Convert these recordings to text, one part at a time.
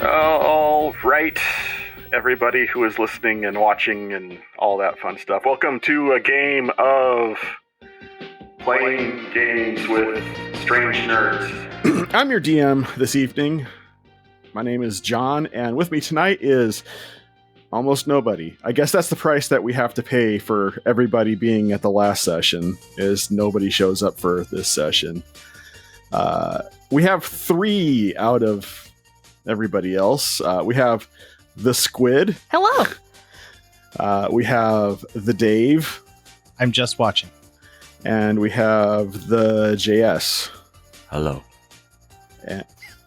All right, everybody who is listening and watching and all that fun stuff. Welcome to a game of playing games with strange nerds. I'm your DM this evening. My name is John, and with me tonight is almost nobody. I guess that's the price that we have to pay for everybody being at the last session, is nobody shows up for this session. We have 3 out of everybody else. We have the Squid. Hello. We have the Dave. I'm just watching. And we have the JS. Hello.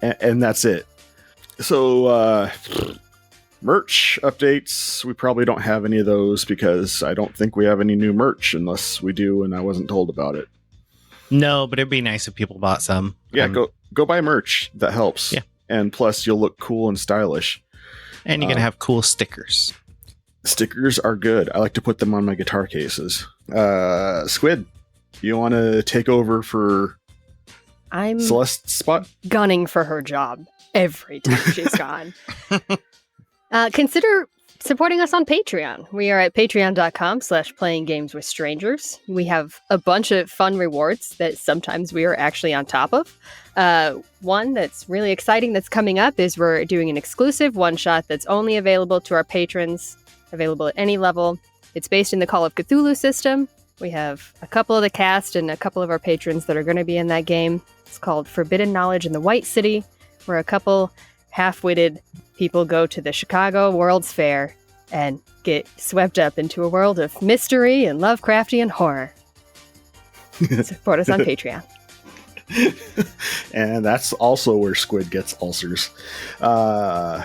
And that's it. So, merch updates. We probably don't have any of those because I don't think we have any new merch unless we do and I wasn't told about it. No, but it'd be nice if people bought some. Yeah, go buy merch. That helps. Yeah. And plus you'll look cool and stylish. And you're going to have cool stickers. Stickers are good. I like to put them on my guitar cases. Squid, you want to take over for I'm Celeste's spot? gunning for her job every time she's gone. Consider supporting us on Patreon. We are at patreon.com/playinggameswithstrangers. We have a bunch of fun rewards that sometimes we are actually on top of. One that's really exciting that's coming up is we're doing an exclusive one-shot that's only available to our patrons, available at any level. It's based in the Call of Cthulhu system. We have a couple of the cast and a couple of our patrons that are going to be in that game. It's called Forbidden Knowledge in the White City, where a couple half-witted people go to the Chicago World's Fair and get swept up into a world of mystery and Lovecraftian horror. Support us on Patreon. And that's also where Squid gets ulcers. All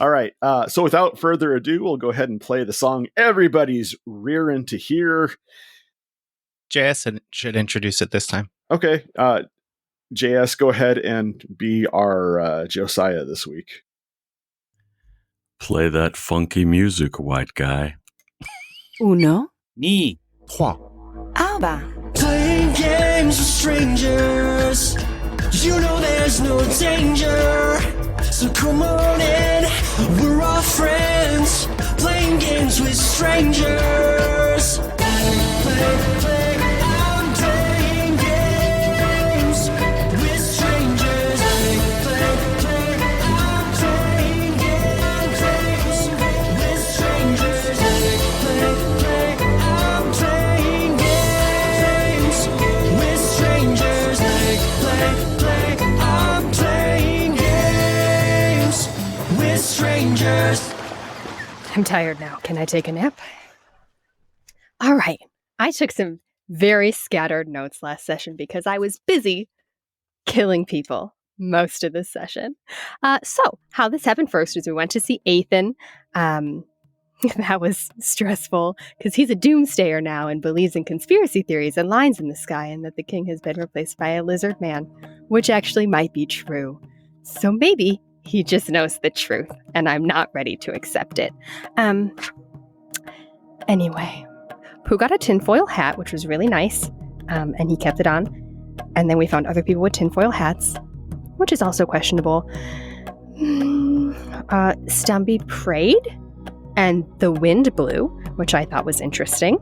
right. So without further ado, we'll go ahead and play the song everybody's rearing to hear. JS should introduce it this time. Okay. JS, go ahead and be our Josiah this week. Play that funky music, white guy. Uno, Ni, trois. Alba. Playing games with strangers, you know there's no danger. So come on in, we're all friends. Playing games with strangers. Play, I'm playing games with strangers. Play, I'm playing games with strangers. Play, I'm playing games with strangers. Play, I'm playing games with strangers. I'm tired now. Can I take a nap? All right. I took some very scattered notes last session because I was busy killing people most of this session. So how this happened first is we went to see Ethan. That was stressful because he's a doomsayer now and believes in conspiracy theories and lines in the sky and that the king has been replaced by a lizard man, which actually might be true. So maybe he just knows the truth and I'm not ready to accept it. Anyway, Pooh got a tinfoil hat, which was really nice, and he kept it on. And then we found other people with tinfoil hats, which is also questionable. Stumby prayed, and the wind blew, which I thought was interesting.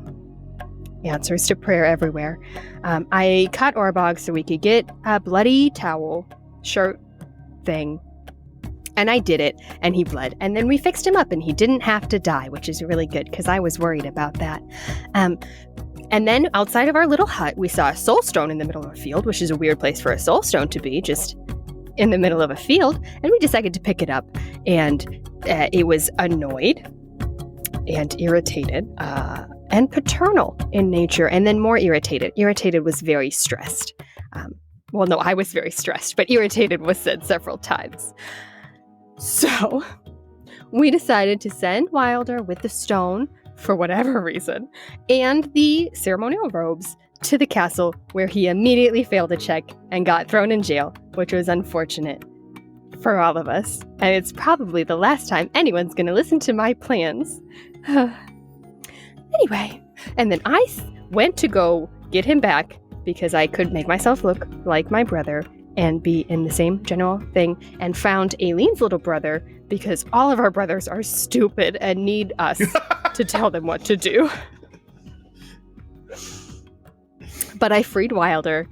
Answers to prayer everywhere. I cut Orbog so we could get a bloody towel shirt thing. And I did it, and he bled. And then we fixed him up, and he didn't have to die, which is really good, because I was worried about that. And then outside of our little hut, we saw a soul stone in the middle of a field, which is a weird place for a soul stone to be, just in the middle of a field. And we decided to pick it up, and it was annoyed and irritated and paternal in nature, and then more irritated. Irritated was very stressed. Well, no, I was very stressed, but irritated was said several times. So we decided to send Wilder with the stone, for whatever reason, and the ceremonial robes to the castle, where he immediately failed a check and got thrown in jail, which was unfortunate for all of us. And it's probably the last time anyone's going to listen to my plans. Anyway, and then I went to go get him back because I could make myself look like my brother and be in the same general thing, and found Aileen's little brother because all of our brothers are stupid and need us to tell them what to do. But I freed Wilder.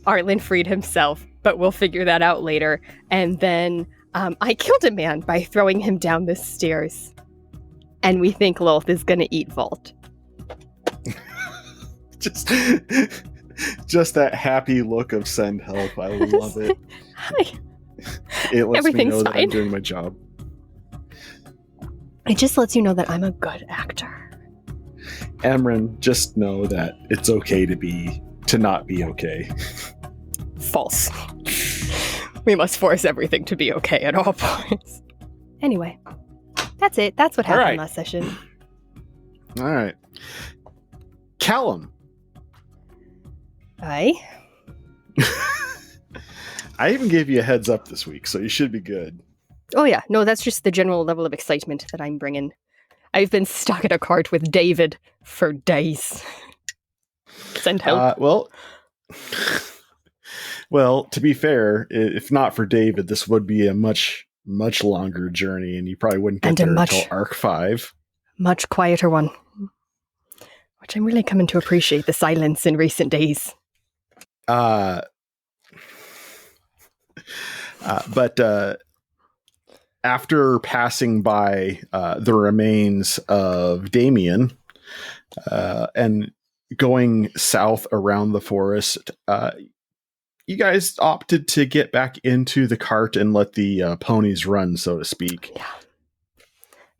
Arlen freed himself, but we'll figure that out later. And then I killed a man by throwing him down the stairs. And we think Lolth is going to eat Vault. Just that happy look of send help. I love it. Hi. It lets me Everything's know that I'm fine. doing my job. It just lets you know that I'm a good actor. Emrine, just know that it's okay to not be okay. False. We must force everything to be okay at all points. Anyway, that's it. That's what happened last session. All right. Callum. Aye. I even gave you a heads up this week, so you should be good. Oh yeah, no, that's just the general level of excitement that I'm bringing. I've been stuck at a cart with David for days. Send help. Well, to be fair, if not for David, this would be a much, much longer journey, and you probably wouldn't get there until Arc 5. Much quieter one. Which I'm really coming to appreciate the silence in recent days. But after passing by the remains of Damien and going south around the forest, you guys opted to get back into the cart and let the ponies run, so to speak. Yeah.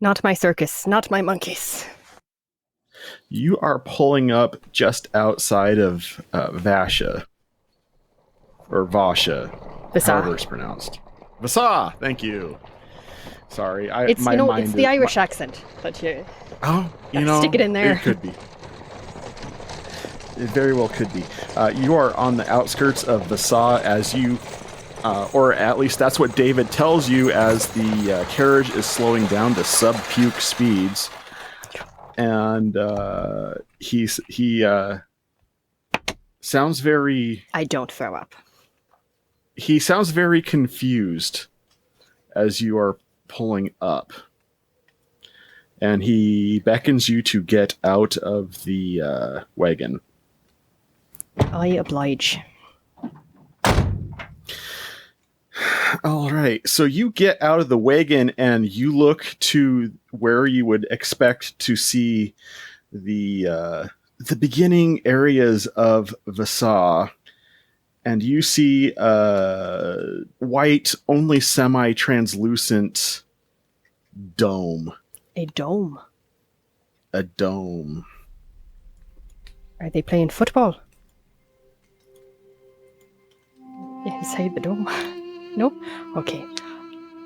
Not my circus, not my monkeys. You are pulling up just outside of Vasha. Or Vasha. However it's pronounced. Vasa! Thank you. Sorry. It's the Irish accent. But stick it in there. It could be. It very well could be. You are on the outskirts of Vasa as you, or at least that's what David tells you as the carriage is slowing down to sub-puke speeds. And he sounds very... I don't throw up. He sounds very confused as you are pulling up. And he beckons you to get out of the wagon. I oblige. All right. So you get out of the wagon and you look to where you would expect to see the beginning areas of Vasa. And you see a white, only semi-translucent dome. A dome? A dome. Are they playing football? Inside the dome? Nope. Okay.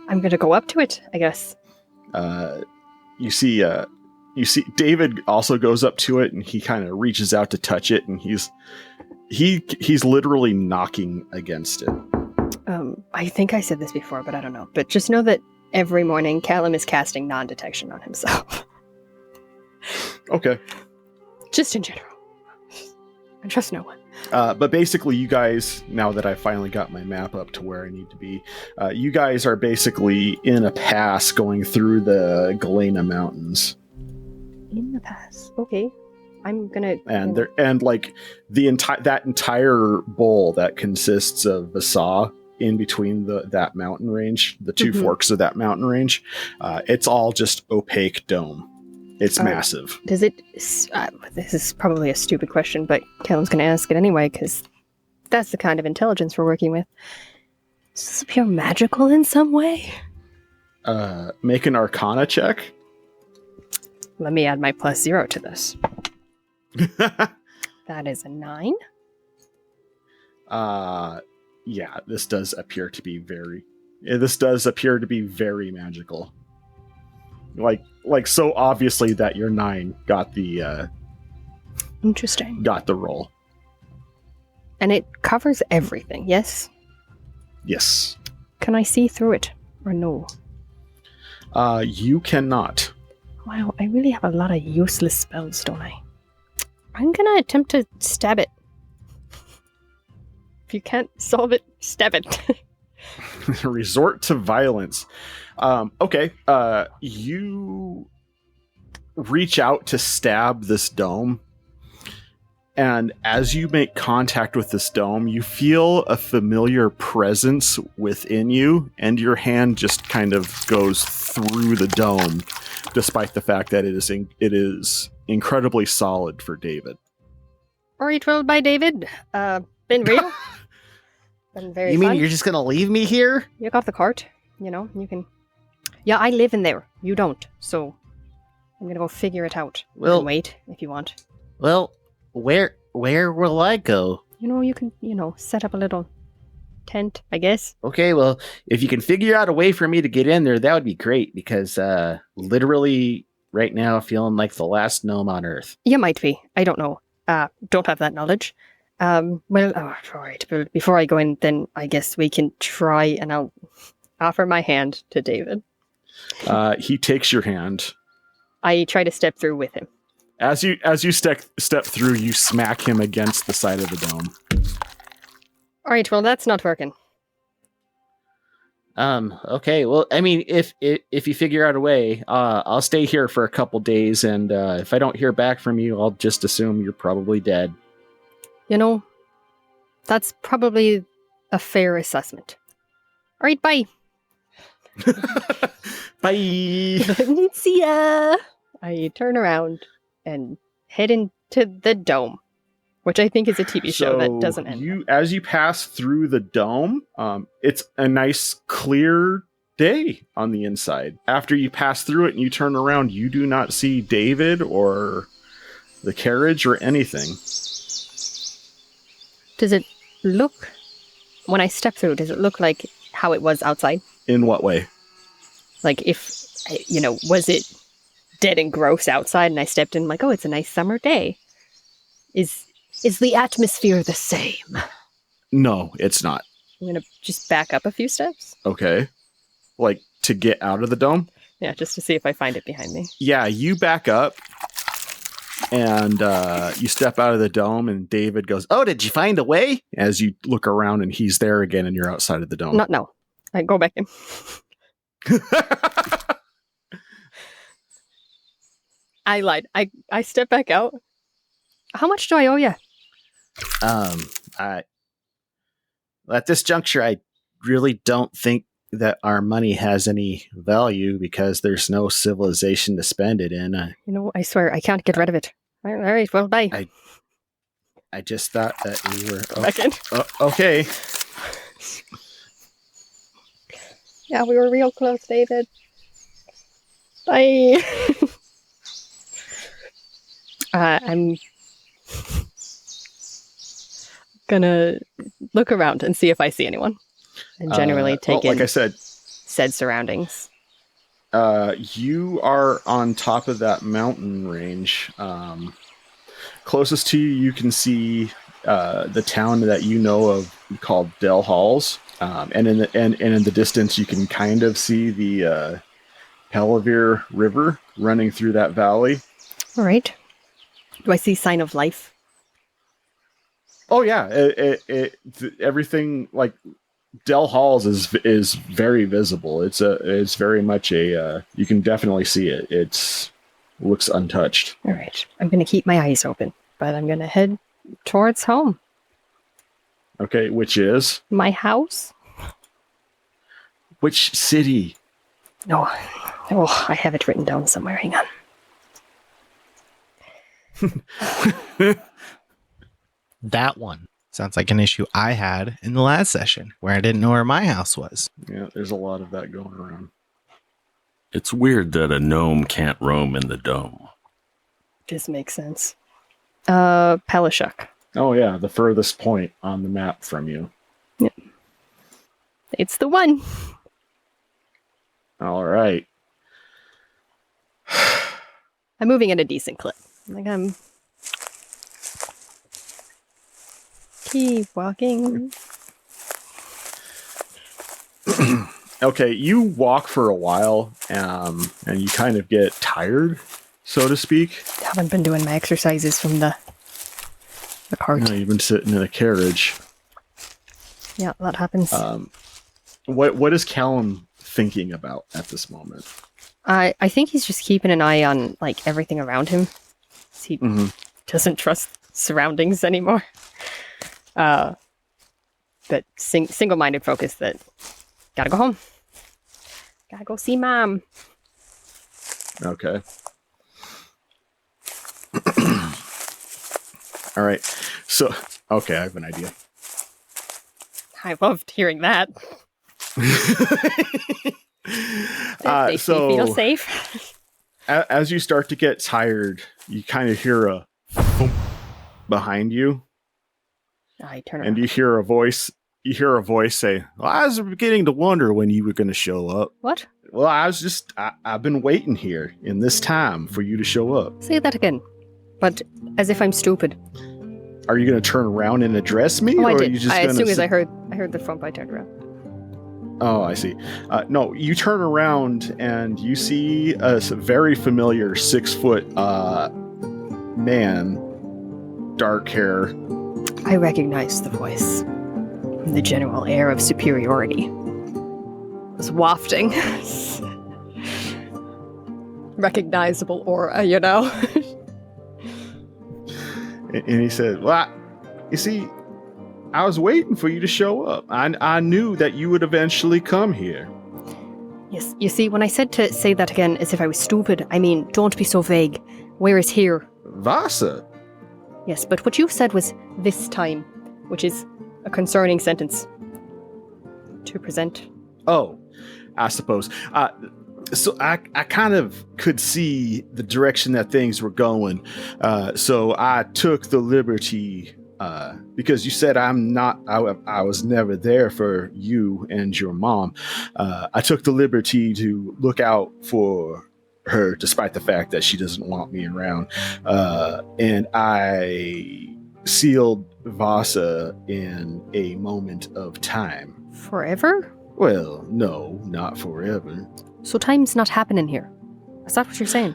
I'm gonna go up to it, I guess. You see David also goes up to it and he kind of reaches out to touch it, and he's literally knocking against it. I think I said this before, but I don't know. But just know that every morning Callum is casting non-detection on himself. Okay. Just in general. I trust no one. But basically, you guys, now that I finally got my map up to where I need to be, you guys are basically in a pass going through the Galena Mountains. In the pass. Okay. I'm gonna... And like that entire bowl that consists of Vasa in between that mountain range, the two forks of that mountain range, it's all just opaque dome. It's massive. Does it... this is probably a stupid question, but Callum's going to ask it anyway, because that's the kind of intelligence we're working with. Does this appear magical in some way? Make an Arcana check. Let me add my +0 to this. That is a 9. Yeah, this does appear to be very magical. Like so obviously that your 9 got the interesting. Got the roll. And it covers everything, yes? Yes. Can I see through it or no? You cannot. Wow, I really have a lot of useless spells, don't I? I'm gonna attempt to stab it. If you can't solve it, Step it. Resort to violence. Okay. You reach out to stab this dome. And as you make contact with this dome, you feel a familiar presence within you, and your hand just kind of goes through the dome, despite the fact that it is incredibly solid for David. Already told by David. Been real. Been very You mean fun. you're just gonna leave me here? You got the cart. You know, you can... Yeah, I live in there. You don't. So I'm gonna go figure it out. You Well- can wait if you want. Well, where will I go? You can, set up a little tent, I guess. Okay, well, if you can figure out a way for me to get in there, that would be great, because literally right now feeling like the last gnome on Earth. You might be. I don't know. Don't have that knowledge. All right. But before I go in, then I guess we can try, and I'll offer my hand to David. He takes your hand. I try to step through with him. As you step through, you smack him against the side of the dome. All right. Well, that's not working. Okay, well, I mean, if you figure out a way, I'll stay here for a couple days, and if I don't hear back from you, I'll just assume you're probably dead. That's probably a fair assessment. All right. Bye. Bye! See ya. I turn around and head into the dome, which I think is a TV show that doesn't end. As you pass through the dome, it's a nice clear day on the inside. After you pass through it and you turn around, you do not see David or the carriage or anything. Does it look, when I step through, does it look like how it was outside? In what way? Like if, was it dead and gross outside and I stepped in like, oh, it's a nice summer day. Is the atmosphere the same? No, it's not. I'm going to just back up a few steps. Okay. Like to get out of the dome? Yeah, just to see if I find it behind me. Yeah, you back up and you step out of the dome and David goes, Oh, did you find a way? as you look around and he's there again and you're outside of the dome. Not no. I go back in. I lied. I step back out. How much do I owe you? At this juncture, I really don't think that our money has any value because there's no civilization to spend it in. I swear I can't get rid of it. All right, well, bye. I just thought that we were Back in. Okay. Yeah, we were real close, David. Bye. I'm gonna look around and see if I see anyone, and generally take in like I said, said surroundings. you are on top of that mountain range. Closest to you, you can see the town that you know of called Del Halls, and in the distance, you can kind of see the Palavir River running through that valley. All right. Do I see sign of life? Oh yeah, everything like Del Halls is very visible. It's very much a you can definitely see it. It's looks untouched. All right. I'm going to keep my eyes open, but I'm going to head towards home. Okay, which is My house? which city? No. Oh, I have it written down somewhere. Hang on. That one sounds like an issue I had in the last session where I didn't know where my house was. Yeah, there's a lot of that going around. It's weird that a gnome can't roam in the dome. This makes sense. Pelishuk. Oh yeah, the furthest point on the map from you. It's the one. All right. I'm moving at a decent clip. Like I'm keep walking. Okay, you walk for a while, and you kind of get tired, so to speak. Haven't been doing my exercises from the cart. You've been sitting in a carriage. Yeah, that happens. What is Callum thinking about at this moment? I think he's just keeping an eye on like everything around him. He doesn't trust surroundings anymore. But single-minded focus that gotta go home. Gotta go see mom. Okay. All right. So, okay, I have an idea. I loved hearing that. Makes me feel safe. As you start to get tired, you kind of hear a thump behind you. I turn around. And you hear a voice say, well, I was beginning to wonder when you were going to show up. What? Well, I've been waiting here in this time for you to show up. Say that again. But as if I'm stupid. Are you going to turn around and address me? Oh, I or did. Are you just as soon as I heard the thump, I turned around. Oh, I see. No, you turn around and you see a very familiar 6-foot man, dark hair. I recognize the voice. The general air of superiority was wafting. Recognizable aura, you know? And he said, well, you see, I was waiting for you to show up. I knew that you would eventually come here. Yes, you see, when I said to say that again as if I was stupid, I mean, don't be so vague. Where is here? Vasa. Yes, but what you said was this time, which is a concerning sentence to present. Oh, I suppose. So I kind of could see the direction that things were going. So I took the liberty, because you said I was never there for you and your mom. I took the liberty to look out for her, despite the fact that she doesn't want me around. And I sealed Vasa in a moment of time. Forever? Well, no, not forever. So time's not happening here. Is that what you're saying?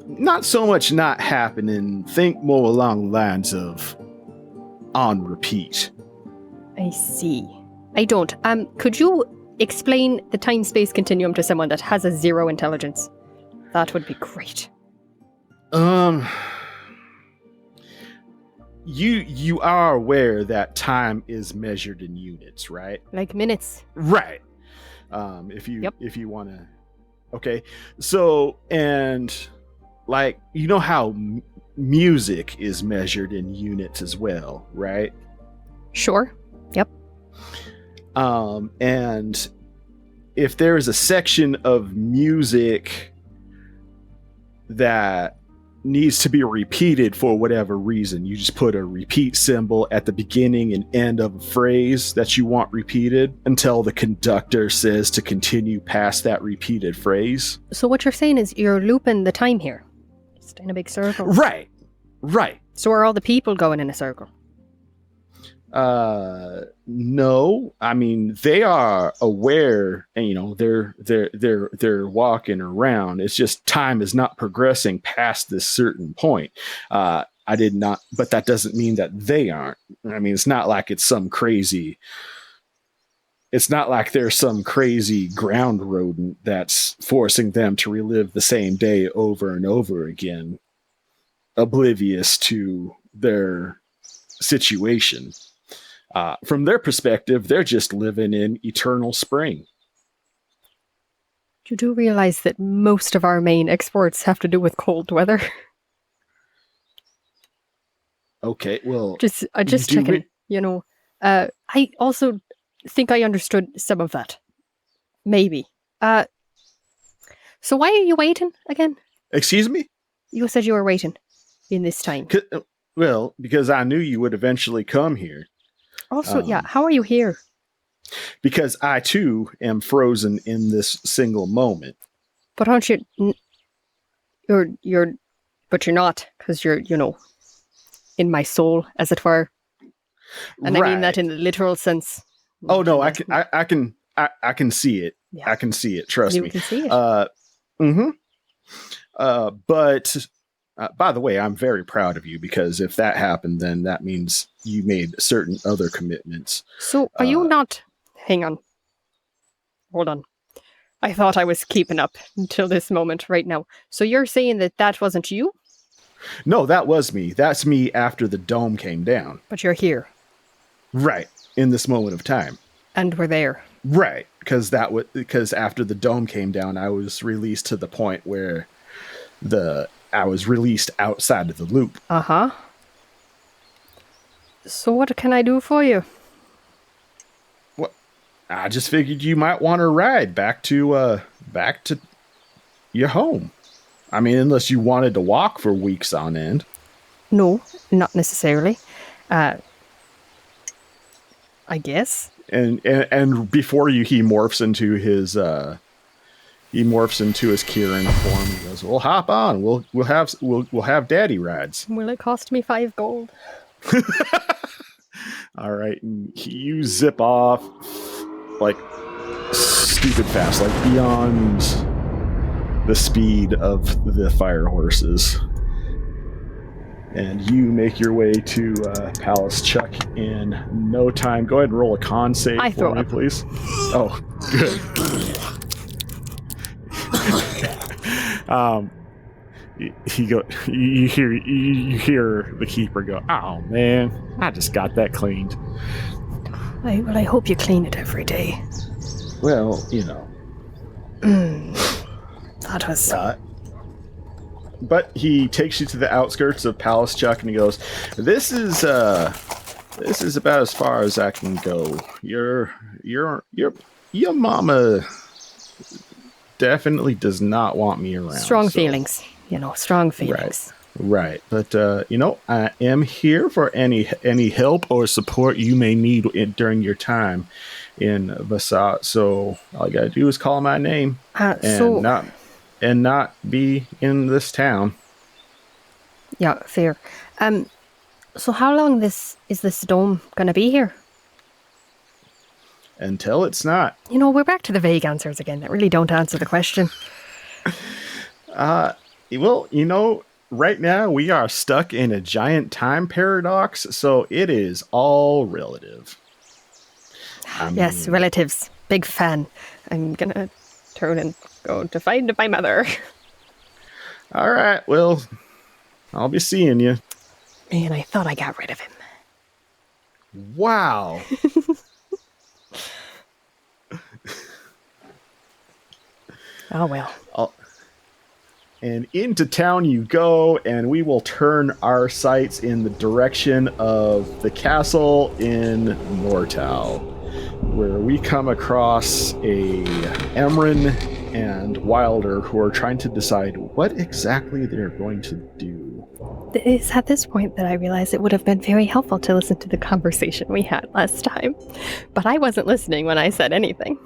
Not so much not happening. Think more along the lines of on repeat. I see. I don't. Could you explain the time-space continuum to someone that has a 0 intelligence? That would be great. You are aware that time is measured in units, right? Like minutes. Right. If you want to. Okay. So, and like, you know how music is measured in units as well, right? Sure. Yep. And if there is a section of music that needs to be repeated for whatever reason, you just put a repeat symbol at the beginning and end of a phrase that you want repeated until the conductor says to continue past that repeated phrase. So what you're saying is you're looping the time here. Just in a big circle. Right. So are all the people going in a circle? No. I mean, they are aware, and they're walking around. It's just time is not progressing past this certain point. But that doesn't mean that they aren't. I mean, it's not like there's some crazy ground rodent that's forcing them to relive the same day over and over again, oblivious to their situation. From their perspective, they're just living in eternal spring. You do realize that most of our main exports have to do with cold weather? Okay, well... Just checking, I also think I understood some of that. Maybe. So why are you waiting again? Excuse me? You said you were waiting in this time. Well, because I knew you would eventually come here. Also, how are you here? Because I, too, am frozen in this single moment. But aren't you... But you're not, because you're, in my soul, as it were. And right. I mean that in the literal sense. Oh, no, I can see it. Yeah. I can see it, trust me. You can see it. But By the way, I'm very proud of you because if that happened, then that means you made certain other commitments. So, are you not... Hang on. Hold on. I thought I was keeping up until this moment right now. So you're saying that wasn't you? No, that was me. That's me after the dome came down. But you're here. Right. In this moment of time. And we're there. Right. Because after the dome came down, I was released to the point where I was released outside of the loop. Uh-huh. So what can I do for you? What? I just figured you might want to ride back to your home. I mean, unless you wanted to walk for weeks on end. No, not necessarily. I guess. And before he morphs into his Kieran form. He goes, "Well, hop on. We'll have daddy rides." Will it cost me 5 gold? All right, and you zip off like stupid fast, like beyond the speed of the fire horses. And you make your way to Palace Chuck in no time. Go ahead and roll a con save for me, please. Oh, good. You hear the keeper go, "Oh man, I just got that cleaned." I hope you clean it every day. Well, you know. That was... But he takes you to the outskirts of Palace Chuck and he goes, This is about as far as I can go. Your mama definitely does not want me around. Strong feelings. Strong feelings. Right. But, I am here for any help or support you may need during your time in Vasat. So all you gotta do is call my name and not be in this town. Yeah, fair. So how long is this dome gonna be here? Until it's not. We're back to the vague answers again that really don't answer the question. Well, right now we are stuck in a giant time paradox, so it is all relative. Yes, relatives. Big fan. I'm gonna turn and go to find my mother. All right, well, I'll be seeing you. Man, I thought I got rid of him. Wow. Oh, well. And into town you go, and we will turn our sights in the direction of the castle in Nortau, where we come across a Emrine and Wilder who are trying to decide what exactly they're going to do. It's at this point that I realized it would have been very helpful to listen to the conversation we had last time, but I wasn't listening when I said anything.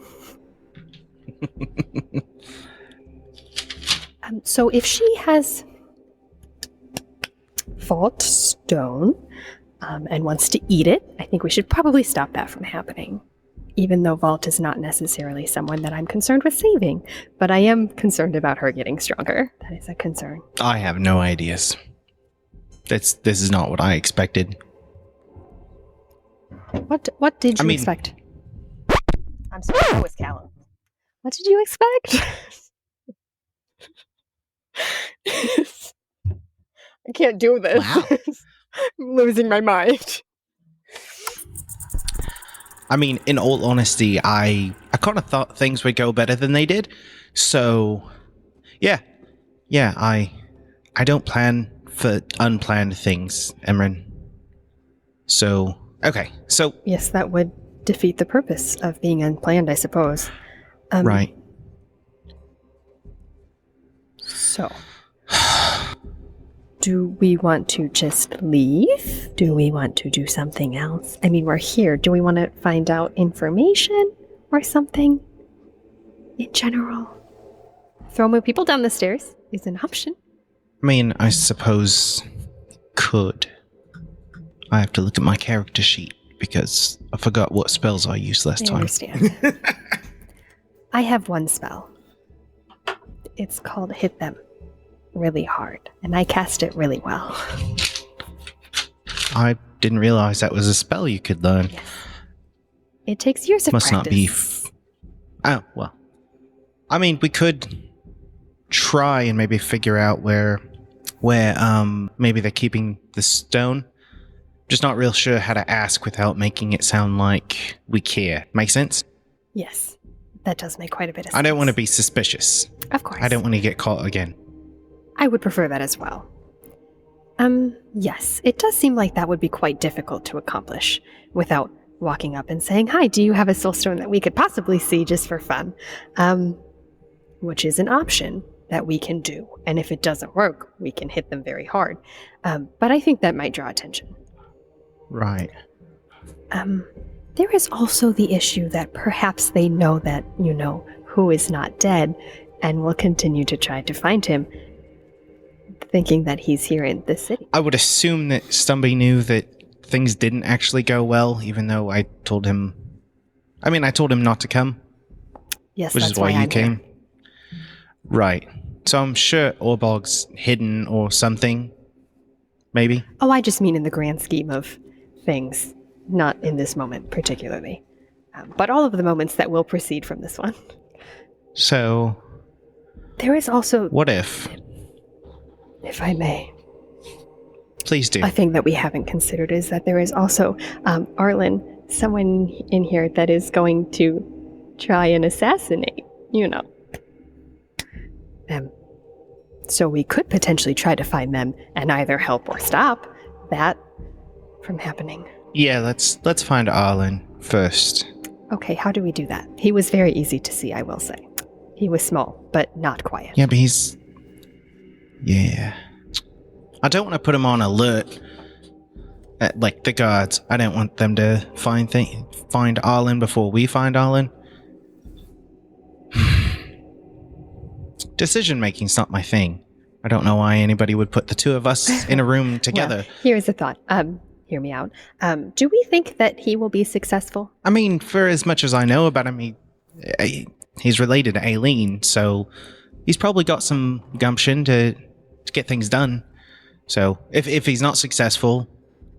So if she has fought stone and wants to eat it, I think we should probably stop that from happening. Even though Vault is not necessarily someone that I'm concerned with saving, but I am concerned about her getting stronger. That is a concern. I have no ideas. This is not what I expected. What did you expect? I'm sorry, that was Callum. What did you expect? I can't do this. Wow. I'm losing my mind. I mean, in all honesty, I kind of thought things would go better than they did. So, yeah, I don't plan for unplanned things, Emrine. So, okay, so... Yes, that would defeat the purpose of being unplanned, I suppose. Right. So, do we want to just leave? Do we want to do something else? I mean, we're here. Do we want to find out information or something in general? Throw more people down the stairs is an option. I mean, I suppose could. I have to look at my character sheet because I forgot what spells I used last time. I understand. I have one spell. It's called Hit Them. really hard, and I cast it really well. I didn't realize that was a spell you could learn. Yes. It takes years of Must practice. not be... Oh, well. I mean, we could try and maybe figure out where maybe they're keeping the stone. Just not real sure how to ask without making it sound like we care. Make sense? Yes, that does make quite a bit of sense. I don't want to be suspicious. Of course. I don't want to get caught again. I would prefer that as well. Yes, it does seem like that would be quite difficult to accomplish without walking up and saying, "Hi, do you have a soulstone that we could possibly see just for fun?" Which is an option that we can do. And if it doesn't work, we can hit them very hard. But I think that might draw attention. Right. There is also the issue that perhaps they know that, who is not dead and will continue to try to find him, thinking that he's here in the city. I would assume that somebody knew that things didn't actually go well, even though I told him not to come. Yes, which that's is why you I'm came. here. Right. So I'm sure Orbog's hidden or something. Maybe. Oh, I just mean in the grand scheme of things, not in this moment particularly. But all of the moments that will proceed from this one. So... There is also... What if I may... Please do. A thing that we haven't considered is that there is also Arlen, someone in here that is going to try and assassinate, them. So we could potentially try to find them and either help or stop that from happening. Yeah, let's find Arlen first. Okay, how do we do that? He was very easy to see, I will say. He was small, but not quiet. Yeah, but he's... Yeah. I don't want to put him on alert. Like the guards. I don't want them to find Arlen before we find Arlen. Decision making's not my thing. I don't know why anybody would put the two of us in a room together. Well, here's a thought. Hear me out. Do we think that he will be successful? I mean, for as much as I know about him, he's related to Aileen, so he's probably got some gumption to get things done. So if he's not successful,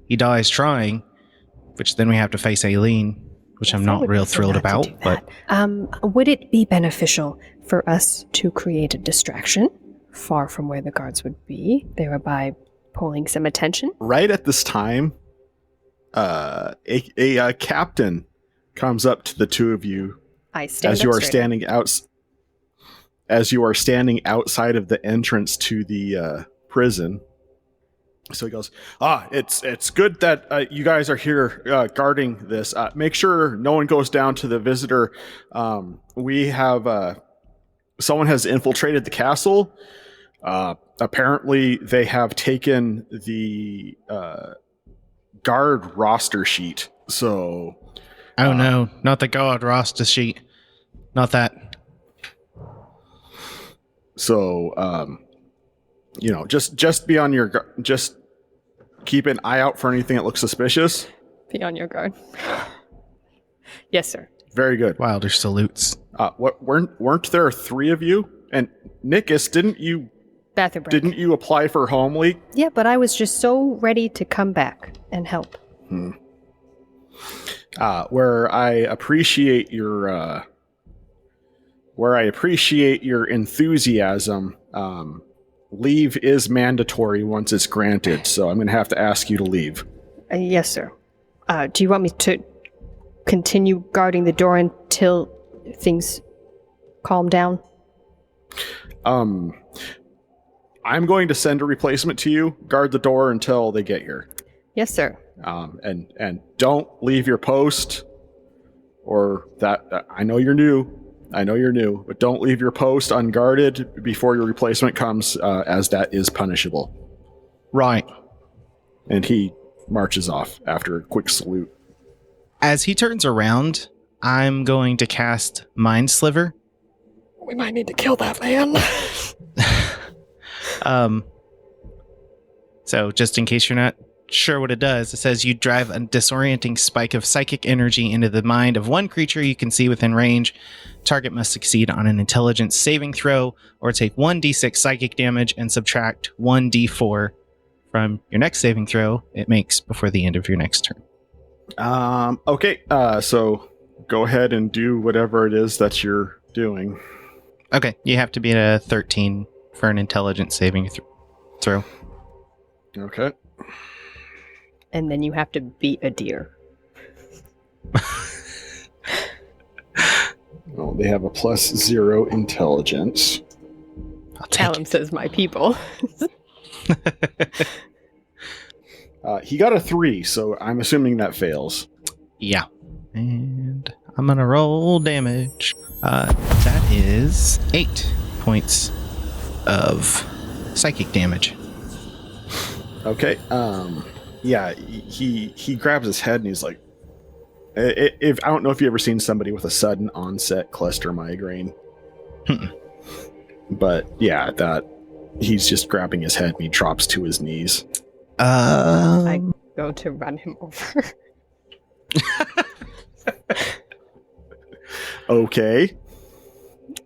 he dies trying, which then we have to face Aileen, which I'm not real thrilled about. But would it be beneficial for us to create a distraction far from where the guards would be, thereby pulling some attention? Right at this time, a captain comes up to the two of you as you are standing outside of the entrance to the prison. So he goes, it's good that you guys are here guarding this. Make sure no one goes down to the visitor. We have someone has infiltrated the castle. Apparently they have taken the guard roster sheet. So oh no, not the guard roster sheet. Not that. So just be on your just keep an eye out for anything that looks suspicious. Be on your guard. Yes, sir. Very good. Wilder salutes. What weren't there three of you? And Nikus, didn't you Bathroom break. Didn't you apply for Home League? Yeah, but I was just so ready to come back and help. Where I appreciate your enthusiasm, leave is mandatory once it's granted, so I'm going to have to ask you to leave. Yes, sir. Do you want me to continue guarding the door until things calm down? I'm going to send a replacement to you. Guard the door until they get here. Yes, sir. And don't leave your post, or that. I know you're new, but don't leave your post unguarded before your replacement comes, as that is punishable. Right. And he marches off after a quick salute. As he turns around, I'm going to cast Mind Sliver. We might need to kill that man. So just in case you're not sure what it does. It says you drive a disorienting spike of psychic energy into the mind of one creature you can see within range. Target must succeed on an intelligence saving throw or take 1d6 psychic damage and subtract 1d4 from your next saving throw it makes before the end of your next turn. Okay, so go ahead and do whatever it is that you're doing. Okay, you have to be at a 13 for an intelligence saving throw. Okay. And then you have to beat a deer. Well, they have a +0 intelligence. I'll take Callum it. says my people. He got a 3, so I'm assuming that fails. Yeah. And I'm going to roll damage. That is 8 points of psychic damage. Okay. Yeah, he grabs his head and he's like, if I don't know if you've ever seen somebody with a sudden onset cluster migraine. But yeah, that he's just grabbing his head and he drops to his knees. I go to run him over. Okay.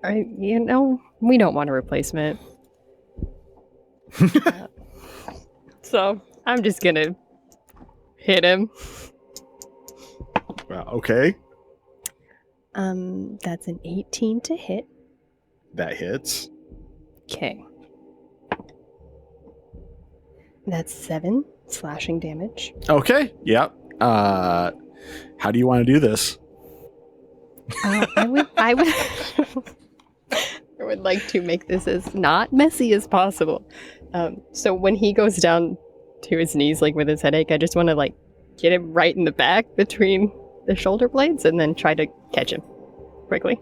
We don't want a replacement. So I'm just gonna hit him. Okay. That's an 18 to hit. That hits. Okay. That's 7 slashing damage. Okay. Yep. How do you want to do this? I would I would like to make this as not messy as possible. So when he goes down to his knees, like with his headache, I just want to like get him right in the back between the shoulder blades and then try to catch him quickly.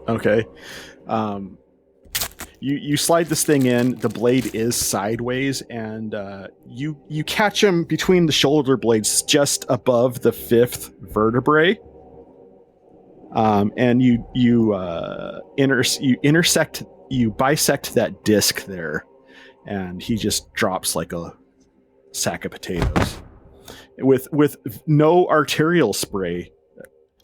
Okay. You slide this thing in. The blade is sideways, and you catch him between the shoulder blades, just above the 5th vertebrae. And you bisect that disc there, and he just drops like a sack of potatoes with no arterial spray,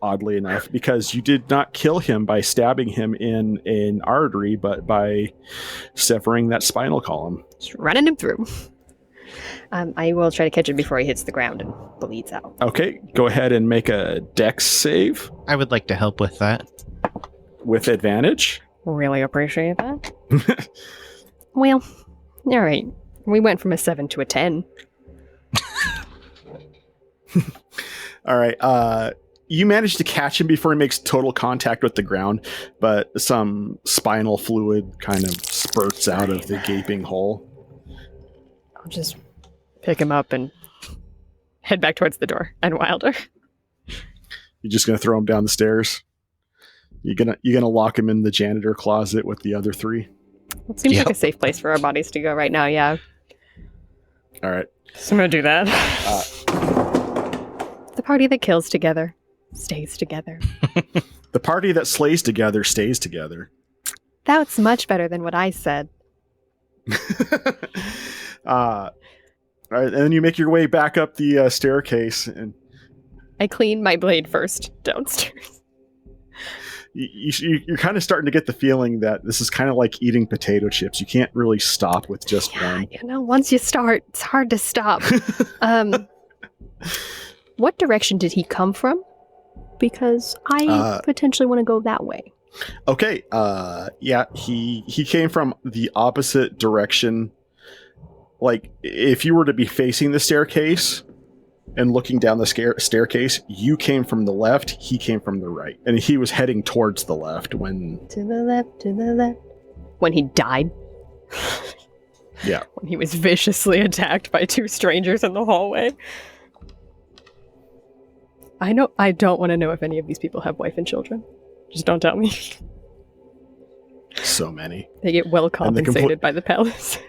oddly enough, because you did not kill him by stabbing him in an artery, but by severing that spinal column. Just running him through. I will try to catch him before he hits the ground and bleeds out. Okay, go ahead and make a dex save I would like to help with that. with advantage. Really appreciate that. Well, all right. We went from a 7 to a 10. All right. You manage to catch him before he makes total contact with the ground, but some spinal fluid kind of spurts out of the gaping hole. I'll just pick him up and head back towards the door and Wilder. You're just gonna throw him down the stairs. You're gonna lock him in the janitor closet with the other 3. It seems Yep. like a safe place for our bodies to go right now, yeah. All right. So I'm gonna do that. The party that kills together stays together. The party that slays together stays together. That's much better than what I said. All right, and then you make your way back up the staircase, and I clean my blade first downstairs. you're kind of starting to get the feeling that this is kind of like eating potato chips. You can't really stop with just one. Once you start, it's hard to stop. What direction did he come from? Because I potentially want to go that way. Okay, yeah, he came from the opposite direction. Like, if you were to be facing the staircase and looking down the staircase, you came from the left, he came from the right. And he was heading towards the left when... To the left, to the left. When he died? Yeah. When he was viciously attacked by 2 strangers in the hallway? I don't want to know if any of these people have wife and children. Just don't tell me. So many. They get well compensated by the palace.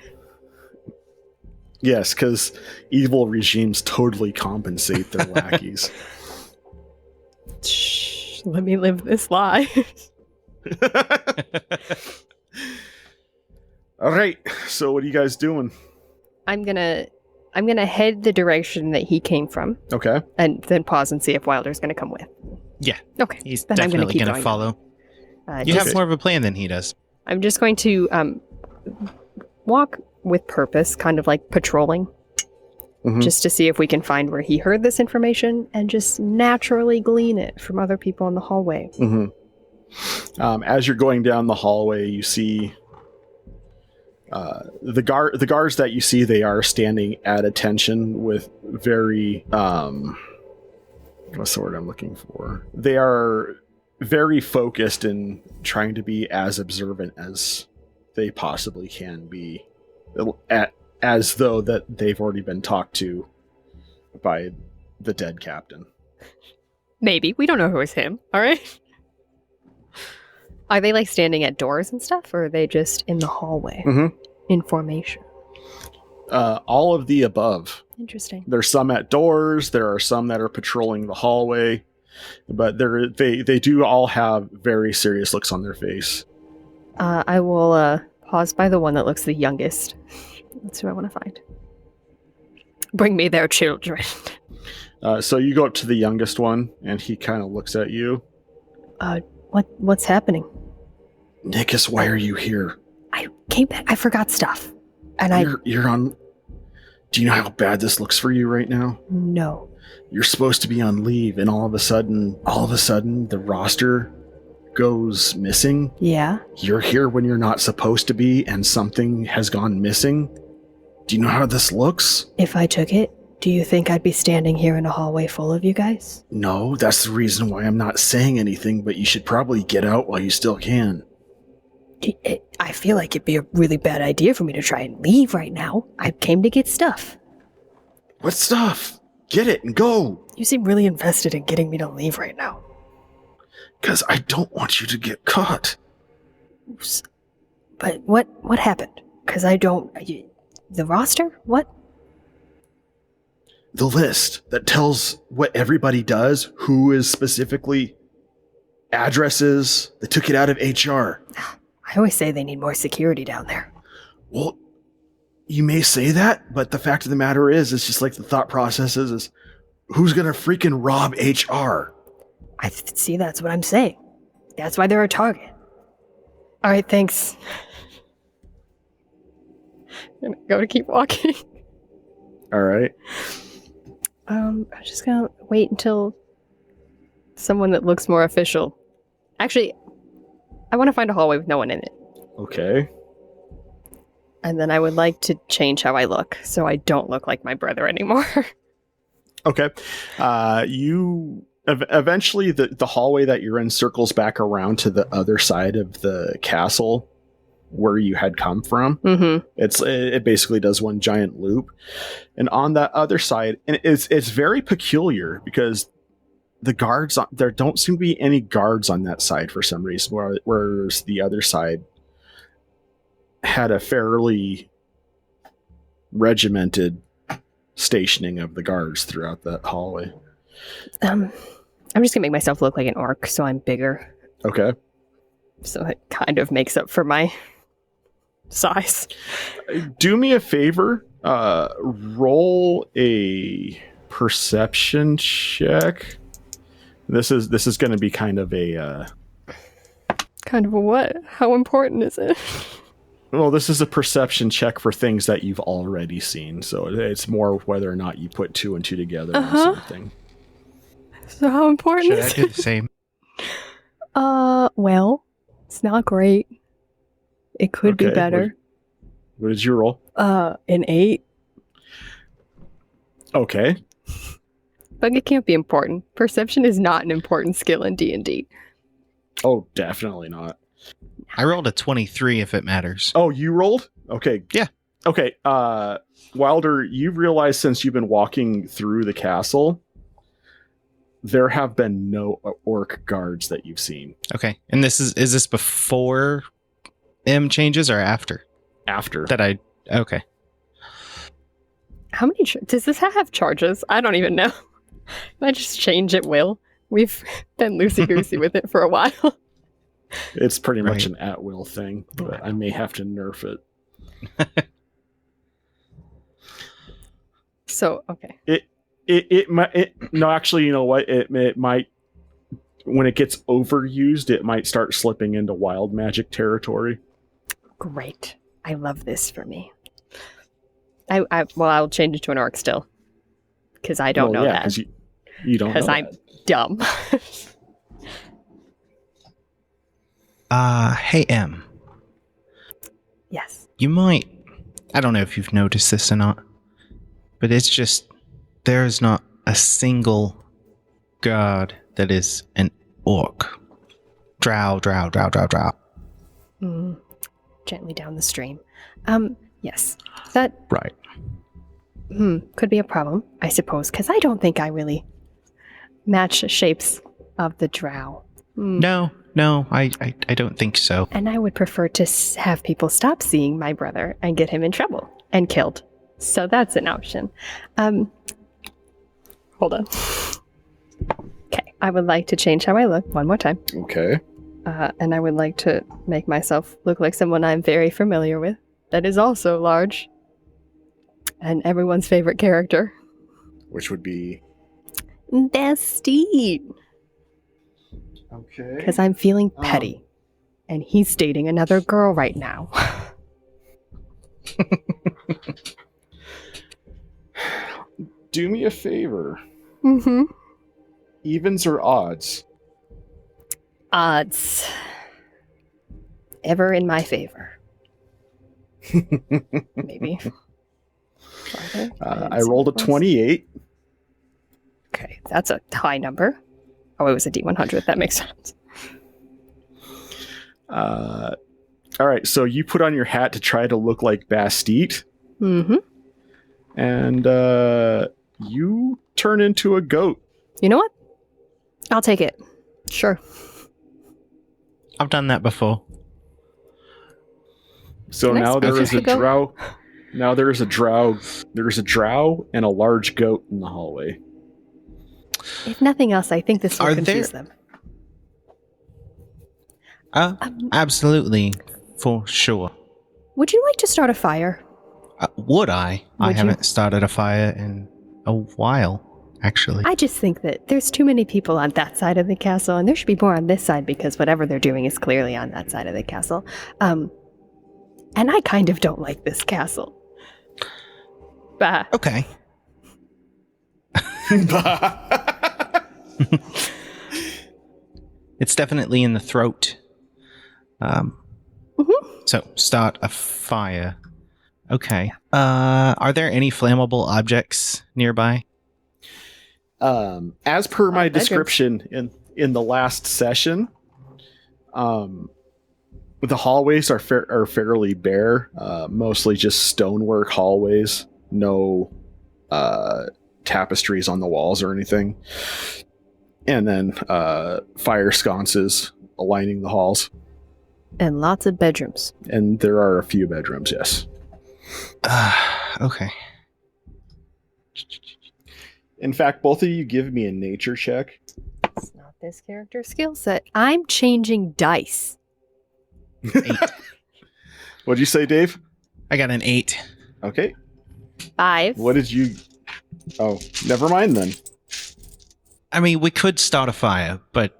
Yes, because evil regimes totally compensate their lackeys. Shh, let me live this lie. All right, so what are you guys doing? I'm gonna I'm going to head the direction that he came from Okay. and then pause and see if Wilder's going to come with. Yeah. Okay. He's Then I'm gonna definitely keep going to going. follow. You Just- have more of a plan than he does. I'm just going to walk with purpose, kind of like patrolling, Mhm. just to see if we can find where he heard this information and just naturally glean it from other people in the hallway. Mm-hmm. As you're going down the hallway, you see the guards that you see. They are standing at attention with very what's the word I'm looking for? They are very focused in trying to be as observant as they possibly can be, as though that they've already been talked to by the dead captain. Maybe. We don't know who is him, all right? Are they like standing at doors and stuff, or are they just in the hallway Mm-hmm. in formation? All of the above. Interesting. There's some at doors. There are some that are patrolling the hallway, but they do all have very serious looks on their face. I will pause by the one that looks the youngest. That's who I want to find. Bring me their children. So you go up to the youngest one, and he kind of looks at you. What's happening? Nickus, why are you here? I came back. I forgot stuff, and You're on. Do you know how bad this looks for you right now? No. You're supposed to be on leave, and all of a sudden, the roster goes missing. Yeah. You're here when you're not supposed to be, and something has gone missing. Do you know how this looks? If I took it, do you think I'd be standing here in a hallway full of you guys? No, that's the reason why I'm not saying anything, but you should probably get out while you still can. I feel like it'd be a really bad idea for me to try and leave right now. I came to get stuff. What stuff? Get it and go! You seem really invested in getting me to leave right now. Because I don't want you to get caught. But what happened? Because I don't... The roster? What? The list that tells what everybody does, who is specifically, addresses, they took it out of HR. I always say they need more security down there. Well, you may say that, but the fact of the matter is, it's just like the thought process is who's gonna freaking rob HR? I see, that's what I'm saying. That's why they're a target. All right, thanks. I'm gonna keep walking. All right. I'm just gonna wait until someone that looks more official. Actually, I want to find a hallway with no one in it. Okay. And then I would like to change how I look, so I don't look like my brother anymore. Okay. You eventually the hallway that you're in circles back around to the other side of the castle where you had come from. Mm-hmm. It basically does one giant loop, and on that other side, and it's very peculiar because the guards there don't seem to be any guards on that side for some reason, whereas the other side had a fairly regimented stationing of the guards throughout that hallway. I'm just gonna make myself look like an orc, so I'm bigger. Okay. So it kind of makes up for my size. Do me a favor. Roll a perception check. This is going to be kind of a. Kind of a what? How important is it? Well, this is a perception check for things that you've already seen, so it's more whether or not you put two and two together on something. So how important Should I is do the same? Well, it's not great. It could be Okay, better. What did you roll? An 8. Okay. But it can't be important. Perception is not an important skill in D&D. Oh, definitely not. I rolled a 23 if it matters. Oh, you rolled? Okay. Yeah. Okay. Wilder, you've realized since you've been walking through the castle, there have been no orc guards that you've seen. Okay. And is this before M changes or after? After. Okay. How many... does this have charges? I don't even know. I just change at will. We've been loosey-goosey with it for a while. It's pretty much Right. an at-will thing, but I may have to nerf it. So, okay. It might. No, actually, you know what? It might. When it gets overused, it might start slipping into wild magic territory. Great. I love this for me. I'll change it to an orc still. Because I don't know that. Because you don't know Because I'm dumb. Hey, Em. Yes. You might... I don't know if you've noticed this or not, but it's just... There's not a single god that is an orc. Drow. Gently down the stream. Yes. That Right. could be a problem, I suppose, because I don't think I really match the shapes of the drow. No, I don't think so. And I would prefer to have people stop seeing my brother and get him in trouble and killed. So that's an option. Hold on. Okay, I would like to change how I look one more time. Okay. And I would like to make myself look like someone I'm very familiar with that is also large. And everyone's favorite character. Which would be... Destine. Okay. Because I'm feeling petty. And he's dating another girl right now. Do me a favor. Mm-hmm. Evens or odds? Odds. Ever in my favor. Maybe. I rolled a 28. Okay, that's a high number. Oh, it was a D100. That makes sense. All right, so you put on your hat to try to look like Bastite. Mm-hmm. And you turn into a goat. You know what? I'll take it. Sure. I've done that before. So Can I now there speak is to a the goat? drow. Now there is a drow. There's a drow and a large goat in the hallway. If nothing else, I think this will Are confuse there- them. Absolutely, for sure. Would you like to start a fire? Would I? I Would you? haven't started a fire in a while, actually. I just think that there's too many people on that side of the castle, and there should be more on this side because whatever they're doing is clearly on that side of the castle. And I kind of don't like this castle. Bah. Okay. It's definitely in the throat. So, start a fire. Okay. Are there any flammable objects nearby? As per my bedrooms. description in the last session, the hallways are fairly bare, mostly just stonework hallways, no tapestries on the walls or anything, and then fire sconces lining the halls. And lots of bedrooms. And there are a few bedrooms, yes. Okay. In fact, both of you give me a nature check. It's not this character's skill set. I'm changing dice. 8. What'd you say, Dave? I got an 8. Okay. 5. What did you... Oh, never mind then. I mean, we could start a fire, but...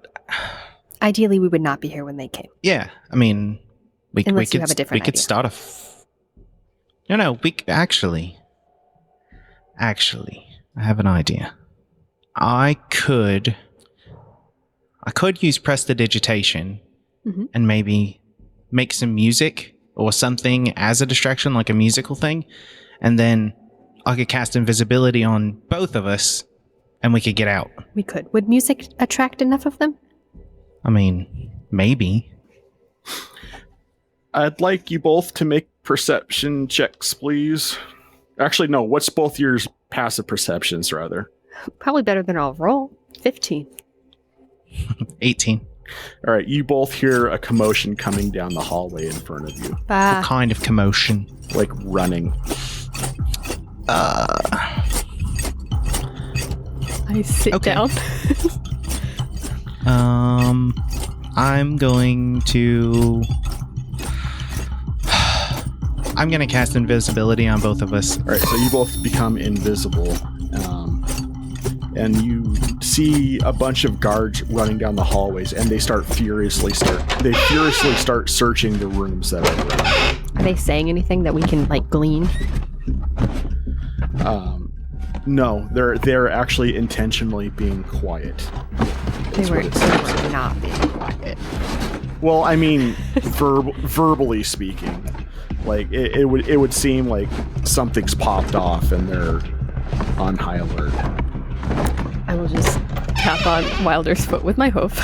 Ideally, we would not be here when they came. Yeah, I mean... Unless you have a different we could idea. start a... No, we... Actually, I have an idea. I could use prestidigitation Mhm. and maybe make some music or something as a distraction, like a musical thing, and then I could cast invisibility on both of us, and we could get out. We could. Would music attract enough of them? I mean, maybe. I'd like you both to make perception checks, please. Actually, no. What's both your passive perceptions, rather? Probably better than I'll roll. 15. 18. All right, you both hear a commotion coming down the hallway in front of you, What kind of commotion? like running. I sit Okay. down. I'm going to... I'm going to cast invisibility on both of us. All right, so you both become invisible, and you see a bunch of guards running down the hallways, and they furiously start searching the rooms that are around. Are they saying anything that we can like glean? No, they're actually intentionally being quiet. They were not being quiet. Well, I mean, verbally speaking, like it would seem like something's popped off and they're on high alert. I will just tap on Wilder's foot with my hoof.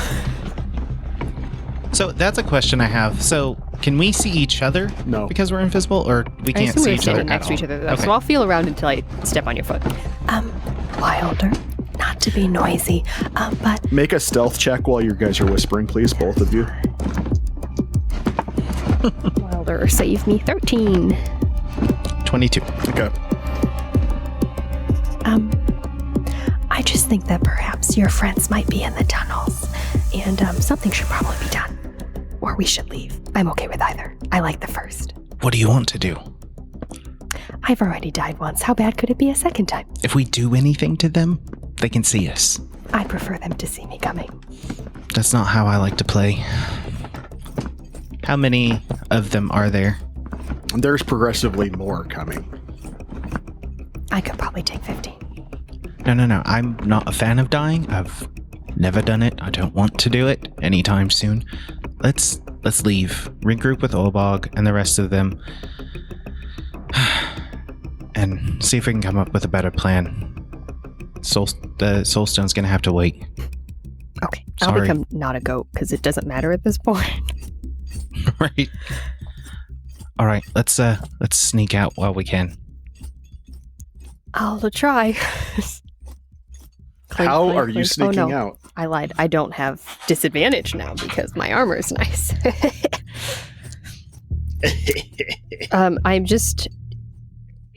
So that's a question I have. So can we see each other? No. Because we're invisible, or we can't see each other next to each other, though, Okay. so I'll feel around until I step on your foot. Wilder, not to be noisy, but Make a stealth check while you guys are whispering, please, both of you. Wilder, save me. 13. 22. Okay. I just think that perhaps your friends might be in the tunnels, and something should probably be done. Or we should leave. I'm okay with either. I like the first. What do you want to do? I've already died once. How bad could it be a second time? If we do anything to them, they can see us. I prefer them to see me coming. That's not how I like to play. How many of them are there? There's progressively more coming. I could probably take 15. No. I'm not a fan of dying. I've never done it. I don't want to do it anytime soon. Let's leave. Regroup with Olbog and the rest of them. And see if we can come up with a better plan. The Soulstone's gonna have to wait. Okay, Sorry. I'll become not a goat because it doesn't matter at this point. Right. All right. Let's sneak out while we can. I'll try. Clink, How clink, are you clink. sneaking Oh, no. out? I lied. I don't have disadvantage now because my armor is nice. I'm just,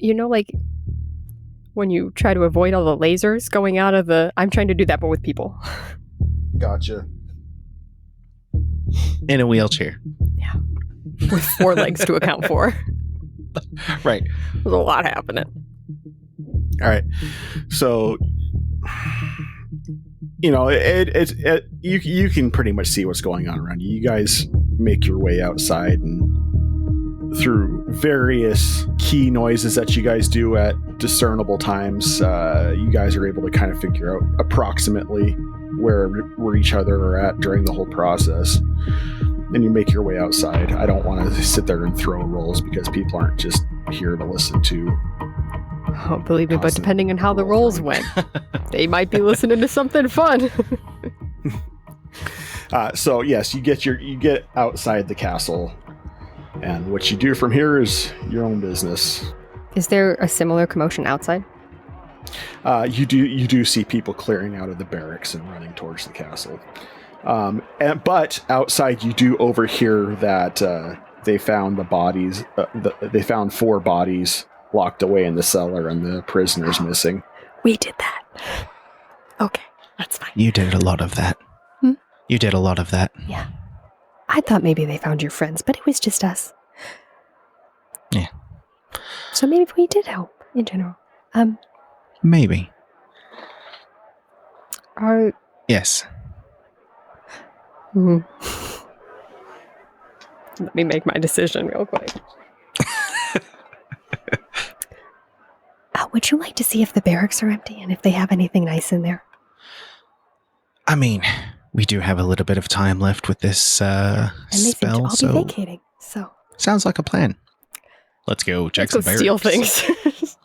like when you try to avoid all the lasers going out of the. I'm trying to do that, but with people. Gotcha. In a wheelchair. With 4 legs to account for. Right. There's a lot happening. All right. So, you can pretty much see what's going on around you. You guys make your way outside, and through various key noises that you guys do at discernible times, you guys are able to kind of figure out approximately where each other are at during the whole process. And you make your way outside. I don't want to sit there and throw rolls because people aren't just here to listen to. Oh, believe me, but Constant depending on how the roll rolls went, they might be listening to something fun. So yes, you get outside the castle, and what you do from here is your own business. Is there a similar commotion outside? You do see people clearing out of the barracks and running towards the castle. But outside, you do overhear that they found the bodies. They found 4 bodies locked away in the cellar, and the prisoners missing. We did that. Okay, that's fine. You did a lot of that. You did a lot of that. Yeah. I thought maybe they found your friends, but it was just us. Yeah. So maybe we did help in general. Maybe. Yes. Let me make my decision real quick. Would you like to see if the barracks are empty and if they have anything nice in there? I mean, we do have a little bit of time left with this And they spell, think I'll so be vacating, so. sounds like a plan. Let's go check some Let's go barracks. steal things.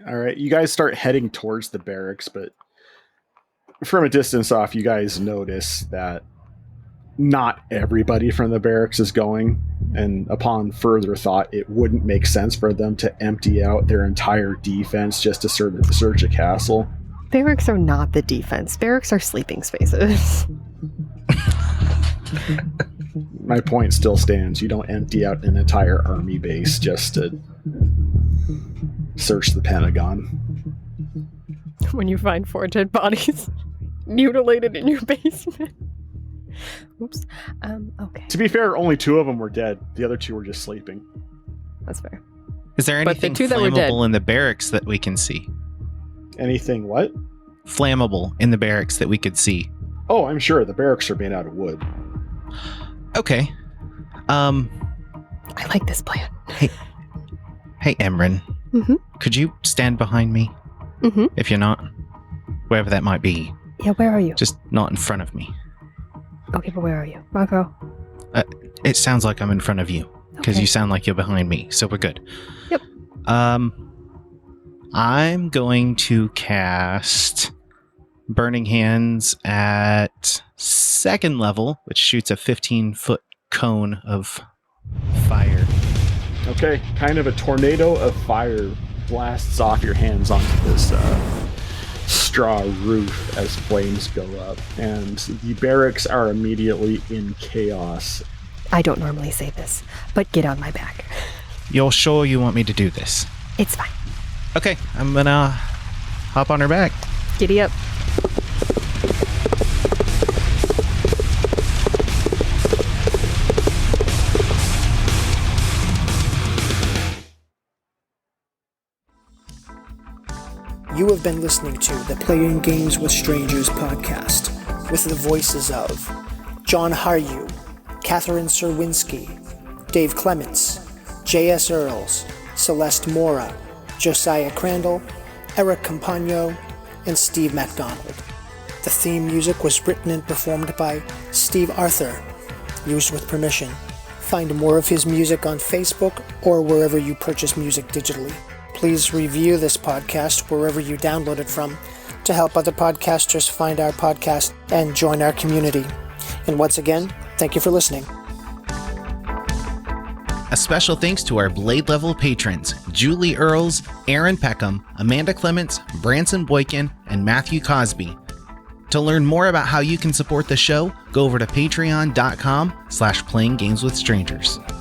All right, you guys start heading towards the barracks, but from a distance off, you guys notice that not everybody from the barracks is going, and upon further thought, it wouldn't make sense for them to empty out their entire defense just to search a castle. Barracks are not the defense. Barracks are sleeping spaces. My point still stands. You don't empty out an entire army base just to search the Pentagon. When you find 4 dead bodies mutilated in your basement. Oops. Okay. To be fair, only 2 of them were dead. The other 2 were just sleeping. That's fair. Is there But the anything 2 that were dead- flammable in the barracks that we can see? Anything what? Flammable in the barracks that we could see. Oh, I'm sure. The barracks are made out of wood. Okay. I like this plan. Hey, Emrine. Mhm. Could you stand behind me? Mhm. If you're not, wherever that might be, Yeah, where are you? just not in front of me. Okay, but where are you? Marco? It sounds like I'm in front of you because Okay. you sound like you're behind me, so we're good. Yep. I'm going to cast Burning Hands at 2nd level, which shoots a 15-foot cone of fire. Okay, kind of a tornado of fire blasts off your hands onto this straw roof as flames go up, and the barracks are immediately in chaos. I don't normally say this, but get on my back. You're sure you want me to do this? It's fine. Okay, I'm gonna hop on her back. Giddy up. You have been listening to the Playing Games with Strangers podcast with the voices of John Haryu, Catherine Serwinski, Dave Clements, J.S. Earls, Celeste Mora, Josiah Crandall, Eric Campagno, and Steve MacDonald. The theme music was written and performed by Steve Arthur, used with permission. Find more of his music on Facebook or wherever you purchase music digitally. Please review this podcast wherever you download it from to help other podcasters find our podcast and join our community. And once again, thank you for listening. A special thanks to our Blade Level patrons, Julie Earls, Aaron Peckham, Amanda Clements, Branson Boykin, and Matthew Cosby. To learn more about how you can support the show, go over to patreon.com/playinggameswithstrangers.